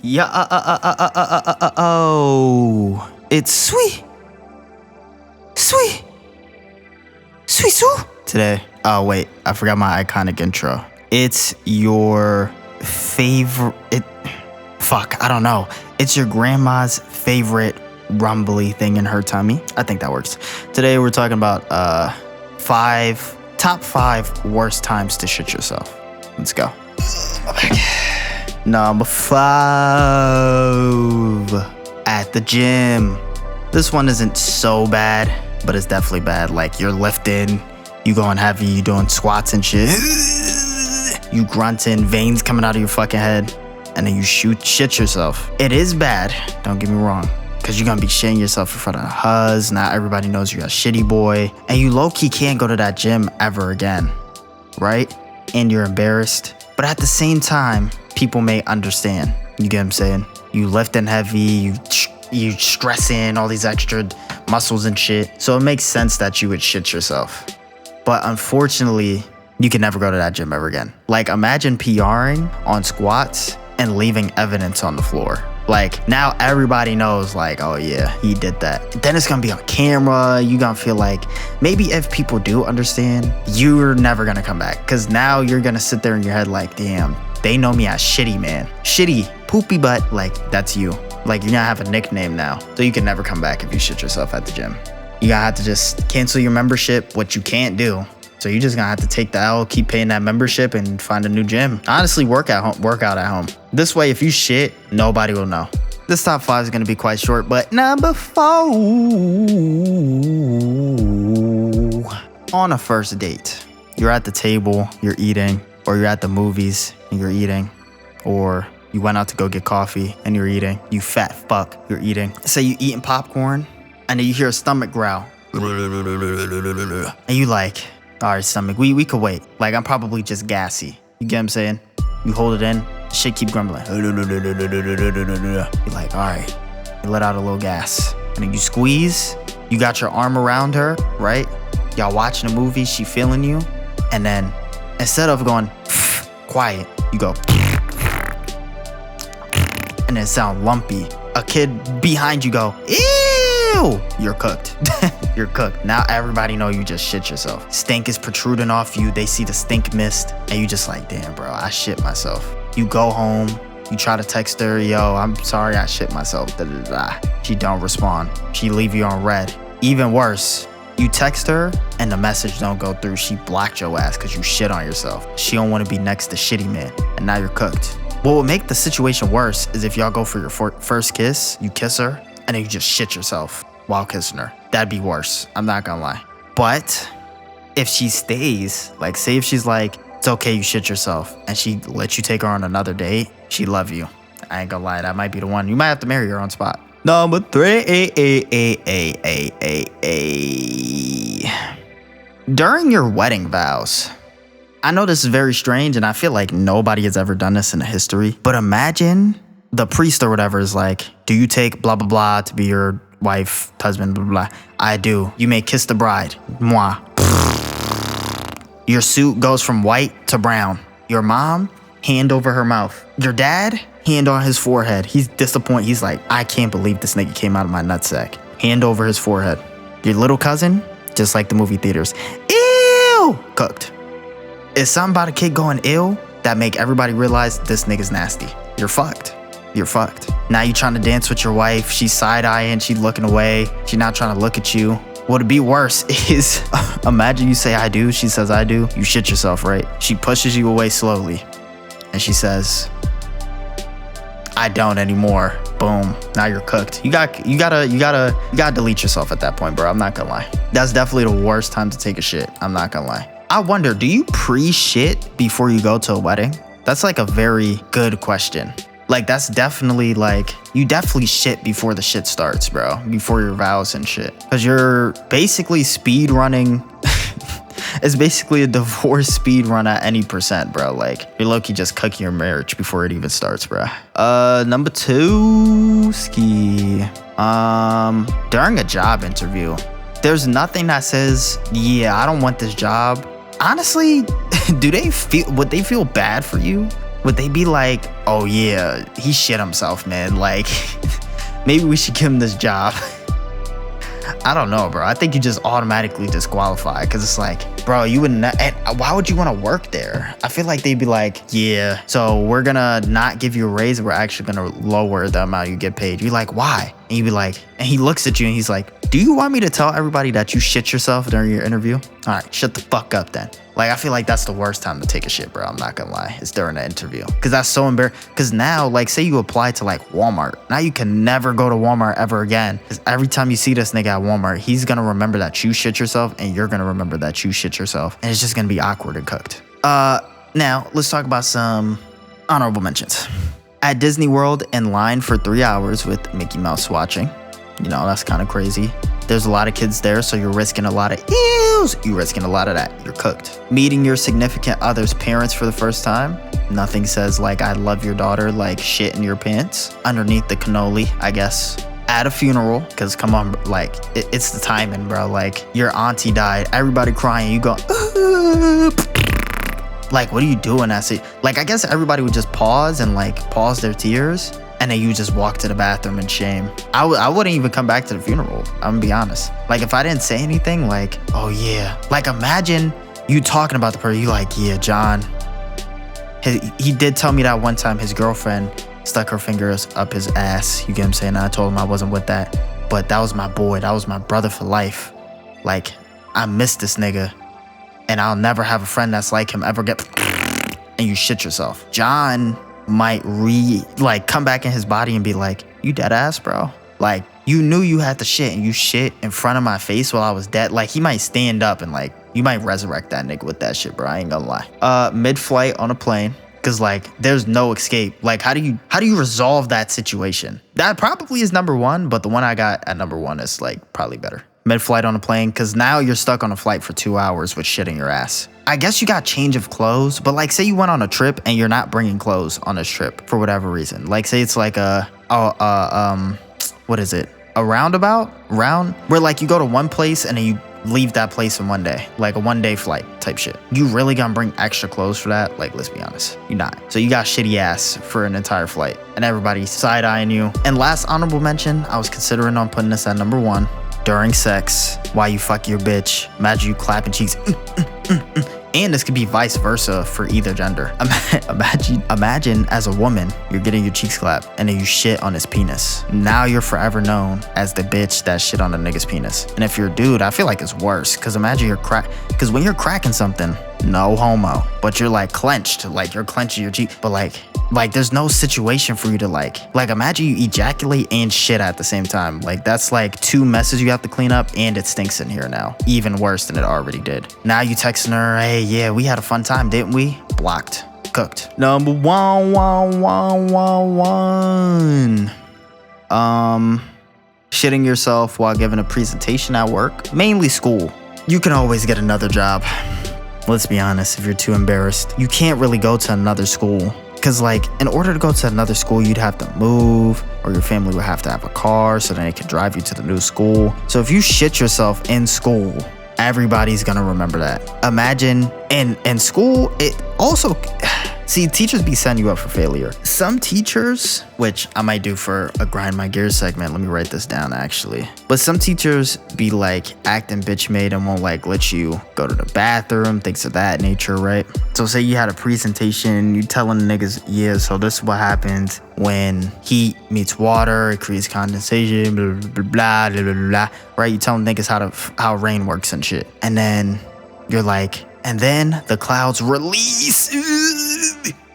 Yeah, oh, it's sweet, sweet, sweet, Sue. Today. Oh wait, I forgot my iconic intro. It's your favorite. Fuck, I don't know. It's your grandma's favorite rumbly thing in her tummy. I think that works. Today we're talking about top five worst times to shit yourself. Let's go. Number 5, at the gym. This one isn't so bad, but it's definitely bad. Like, you're lifting, you going heavy, you doing squats and shit. You grunting, veins coming out of your fucking head, and then you shit yourself. It is bad, don't get me wrong, because you're gonna be shitting yourself in front of the huzz. Now everybody knows you're a shitty boy, and you low-key can't go to that gym ever again, right? And you're embarrassed. But at the same time, people may understand. You get what I'm saying? You lifting heavy, you stressing all these extra muscles and shit. So it makes sense that you would shit yourself. But unfortunately, you can never go to that gym ever again. Like, imagine PRing on squats and leaving evidence on the floor. Like, now everybody knows, like, oh yeah, he did that. Then it's gonna be on camera. You gonna feel like, maybe if people do understand, you're never gonna come back. Cause now you're gonna sit there in your head like, damn, they know me as shitty, man. Shitty, poopy butt, like, that's you. Like, you're gonna have a nickname now. So you can never come back if you shit yourself at the gym. You gotta have to just cancel your membership, which you can't do. So you're just gonna have to take the L, keep paying that membership, and find a new gym. Honestly, work out at home. This way, if you shit, nobody will know. This top 5 is gonna be quite short, but number 4. On a first date, you're at the table, you're eating, or you're at the movies and you're eating, or you went out to go get coffee and you're eating. You fat fuck, you're eating. Say you eating popcorn, and then you hear a stomach growl. And you like, all right, stomach, we could wait. Like, I'm probably just gassy. You get what I'm saying? You hold it in, shit keep grumbling. You're like, all right. You let out a little gas. And then you squeeze. You got your arm around her, right? Y'all watching a movie, she feeling you. And then instead of going quiet, you go and it sound lumpy. A kid behind you go, ew! You're cooked. You're cooked. Now everybody know you just shit yourself. Stink is protruding off you. They see the stink mist, and you just like, damn, bro, I shit myself. You go home. You try to text her, yo, I'm sorry, I shit myself. Da, da, da. She don't respond. She leave you on red. Even worse, you text her and the message don't go through. She blocked your ass because you shit on yourself. She don't want to be next to shitty man, and now you're cooked. What would make the situation worse is if y'all go for your first kiss, you kiss her, and then you just shit yourself while kissing her. That'd be worse. I'm not gonna lie. But if she stays, like, say if she's like, it's okay, you shit yourself, and she lets you take her on another date, she love you. I ain't gonna lie, that might be the one. You might have to marry her on spot. Number 3. During your wedding vows. I know this is very strange, and I feel like nobody has ever done this in the history, but imagine the priest or whatever is like, do you take blah, blah, blah to be your wife, husband, blah, blah, blah. I do. You may kiss the bride. Moi. Your suit goes from white to brown. Your mom, hand over her mouth. Your dad, hand on his forehead. He's disappointed. He's like, I can't believe this nigga came out of my nutsack. Hand over his forehead. Your little cousin, just like the movie theaters. Ew! Cooked. Is something about a kid going ill that make everybody realize this nigga's nasty? You're fucked. You're fucked. Now you trying to dance with your wife. She's side-eyeing. She's looking away. She's not trying to look at you. What'd be worse is, imagine you say I do. She says I do. You shit yourself, right? She pushes you away slowly. And she says, I don't anymore. Boom. Now you're cooked. You gotta delete yourself at that point, bro. I'm not gonna lie. That's definitely the worst time to take a shit. I'm not gonna lie. I wonder, do you pre-shit before you go to a wedding? That's like a very good question. Like, that's definitely like, you definitely shit before the shit starts, bro. Before your vows and shit. Because you're basically speed running. It's basically a divorce speed run at any percent, bro. Like, you're low-key just cooking your marriage before it even starts, bro. Number 2, ski. During a job interview, there's nothing that says, yeah, I don't want this job. Honestly, would they feel bad for you Would they be like, oh yeah, he shit himself, man. Like, maybe we should give him this job. I don't know, bro. I think you just automatically disqualify because it's like, bro, you wouldn't. Why would you want to work there? I feel like they'd be like, yeah, so we're gonna not give you a raise. We're actually gonna lower the amount you get paid. You're like, why? And you'd be like, and he looks at you and he's like, do you want me to tell everybody that you shit yourself during your interview? All right, shut the fuck up then. Like, I feel like that's the worst time to take a shit, bro. I'm not gonna lie. It's during the interview. Because that's so embarrassing. Because now, like, say you apply to, like, Walmart. Now you can never go to Walmart ever again. Because every time you see this nigga at Walmart, he's gonna remember that you shit yourself, and you're gonna remember that you shit yourself. And it's just gonna be awkward and cooked. Now, let's talk about some honorable mentions. At Disney World, in line for 3 hours with Mickey Mouse watching. You know, that's kind of crazy. There's a lot of kids there, so you're risking a lot of ews. You're risking a lot of that. You're cooked. Meeting your significant other's parents for the first time. Nothing says like, I love your daughter, like shit in your pants. Underneath the cannoli, I guess. At a funeral, because come on, like, it's the timing, bro. Like, your auntie died, everybody crying, you go, like, what are you doing? Like, I guess everybody would just pause and like pause their tears. And then you just walk to the bathroom in shame. I wouldn't even come back to the funeral. I'm gonna be honest. Like, if I didn't say anything, like, oh yeah. Like, imagine you talking about the person. You like, yeah, John. He did tell me that one time his girlfriend stuck her fingers up his ass. You get what I'm saying? I told him I wasn't with that. But that was my boy. That was my brother for life. Like, I miss this nigga. And I'll never have a friend that's like him ever get... And you shit yourself. John might come back in his body and be like, you dead ass, bro? Like, you knew you had the shit and you shit in front of my face while I was dead. Like, he might stand up and like, you might resurrect that nigga with that shit, bro. I ain't gonna lie. Mid-flight on a plane, cause like, there's no escape. Like, how do you resolve that situation? That probably is number one, but the one I got at number one is like probably better. Mid-flight on a plane, cause now you're stuck on a flight for 2 hours with shit in your ass. I guess you got change of clothes, but like, say you went on a trip and you're not bringing clothes on this trip for whatever reason. Like, say it's like what is it? A roundabout? Where like you go to one place and then you leave that place in one day. Like a 1 day flight type shit. You really gonna bring extra clothes for that? Like, let's be honest, you're not. So you got shitty ass for an entire flight and everybody's side-eyeing you. And last honorable mention, I was considering on putting this at number one. During sex, while you fuck your bitch, imagine you clapping cheeks. And this could be vice versa for either gender. Imagine as a woman, you're getting your cheeks clapped and then you shit on his penis. Now you're forever known as the bitch that shit on a nigga's penis. And if you're a dude, I feel like it's worse. Cause imagine cause when you're cracking something, no homo, but you're like clenched, like you're clenching your cheek, but like there's no situation for you to like imagine you ejaculate and shit at the same time. Like, that's like 2 messes you have to clean up and it stinks in here now. Even worse than it already did. Now you texting her, hey, yeah, we had a fun time, didn't we? Blocked. Cooked. Number one. Shitting yourself while giving a presentation at work, mainly school. You can always get another job. Let's be honest, if you're too embarrassed, you can't really go to another school. Cause like, in order to go to another school, you'd have to move, or your family would have to have a car so then they could drive you to the new school. So if you shit yourself in school, everybody's gonna remember that. Imagine in school, it also, see, teachers be setting you up for failure. Some teachers, which I might do for a grind my gears segment, let me write this down actually. But some teachers be like acting bitch made and won't like let you go to the bathroom, things of that nature, right? So say you had a presentation, you telling the niggas, yeah, so this is what happens when heat meets water, it creates condensation, blah, blah, blah, blah, blah, blah, right? You telling niggas how rain works and shit. And then you're like, and then the clouds release.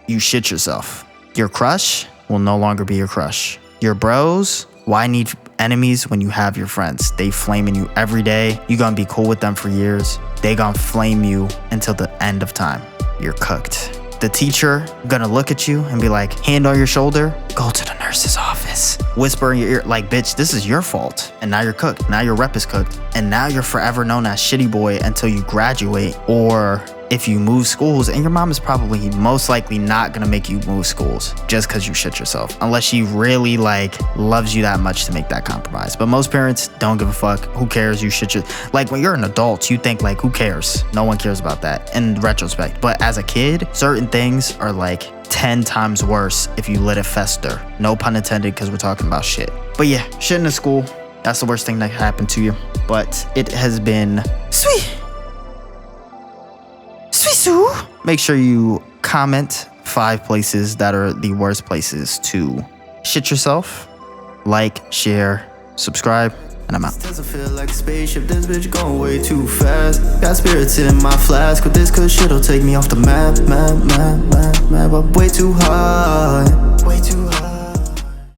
You shit yourself. Your crush will no longer be your crush. Your bros, why need enemies when you have your friends? They flaming you every day. You gonna be cool with them for years. They gonna flame you until the end of time. You're cooked. The teacher gonna look at you and be like, hand on your shoulder, go to the nurse's office. Whisper in your ear, like, bitch, this is your fault. And now you're cooked. Now your rep is cooked. And now you're forever known as shitty boy until you graduate. Or if you move schools, and your mom is probably most likely not gonna make you move schools just because you shit yourself, unless she really like loves you that much to make that compromise. But most parents don't give a fuck. Who cares? You shit your, like when you're an adult, you think like, who cares? No one cares about that in retrospect. But as a kid, certain things are like 10 times worse if you let it fester. No pun intended, because we're talking about shit. But yeah, shit in the school, that's the worst thing that happened to you. But it has been sweet. Make sure you comment 5 places that are the worst places to shit yourself. Like, share, subscribe, and I'm out. Doesn't feel like a spaceship, this bitch going way too fast. Got spirits in my flask, with this cause shit'll take me off the map, but way too high.